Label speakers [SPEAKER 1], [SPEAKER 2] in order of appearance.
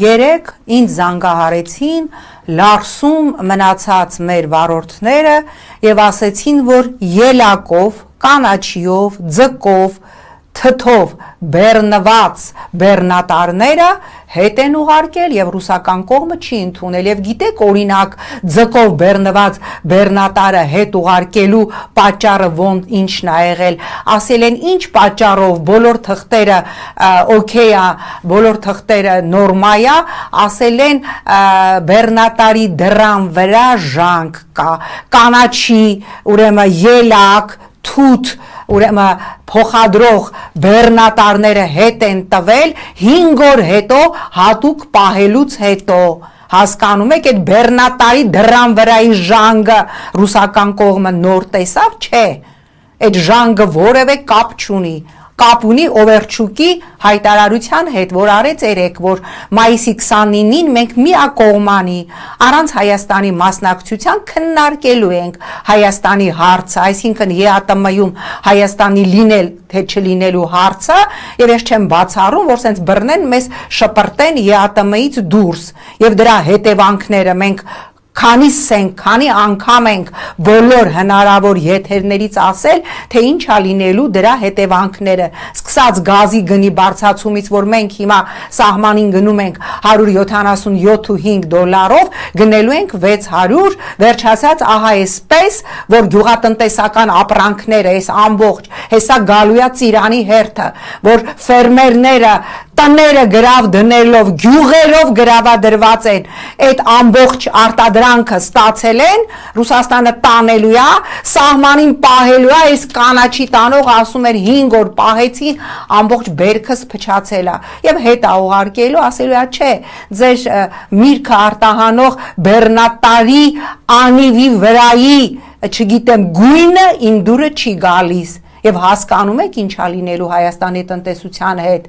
[SPEAKER 1] երեք ինձ զանգահարեցին Լարսում մնացած մեր վարորդները եւ ասեցին, որ ելակով, կանաչիով, ձկով, թթով բեռնված բեռնատարները հետ են ուղարկել եւ ռուսական կողմը չի ընդունել եւ գիտեք օրինակ ձկով բեռնված բեռնատարը հետ ուղարկելու պատճառը ոնց ինչն ա եղել ասել են ինչ պատճառով բոլոր թղթերը օքեյ է բոլոր թղթերը նորմալ է ասել են բեռնատարի դռան վրա ժանկ կա կանաչի ուրեմն ելակ թութ ուրեմն փոխադրող բեռնատարները հետ են տվել 5 օր հետո հատուկ պահելուց հետո հասկանում եք այդ բեռնատարի դռան վրայի ժանգը ռուսական կողմը նոր տեսավ չէ այդ ժանգը որևէ կապ չունի կապ ունի Օվերչուկի հայտարարության հետ, որ արեց երեք, որ մայիսի 29-ին մենք միակողմանի առանց Հայաստանի մասնակցության քննարկելու ենք Հայաստանի հարցը, այսինքն ԵԱՏՄ-ում Հայաստանի լինել թե չլինելու հարցը, եւ ես չեմ բացառում, որ սենց բռնեն մեզ շպրտեն ԵԱՏՄ-ից դուրս, եւ դրա հետևանքները մենք քանի անգամ ենք բոլոր հնարավոր եթերներից ասել, թե ինչ ա լինելու դրա հետևանքները, սկսած գազի գնի բարձրացումից, որ մենք հիմա սահմանին գնում ենք $177.5, գնելու ենք 600, վերջացած ահա այսպես, որ գյուղատնտեսական ապրանքները, այս ամբողջ, հեսա գալու է Ծիրանի հերթը, որ ֆերմերները տները գրավ դնելով, գյուղերով գրավադրված են, այդ ամբողջ արտադրանքը ստացել են, Ռուսաստանը տանելու է, սահմանին պահելու է, այս կանաչի տանող ասում էր 5 օր պահեցի, ամբողջ բերքս փչացել է, եւ հետ է ուղարկելու, ասելու է չէ, ձեր միրգը արտահանող բեռնատարի անիվի վրայի, չգիտեմ, գույնը իմ դուրը չի գալիս, եւ հասկանում եք ինչ ա լինելու Հայաստանի տնտեսության հետ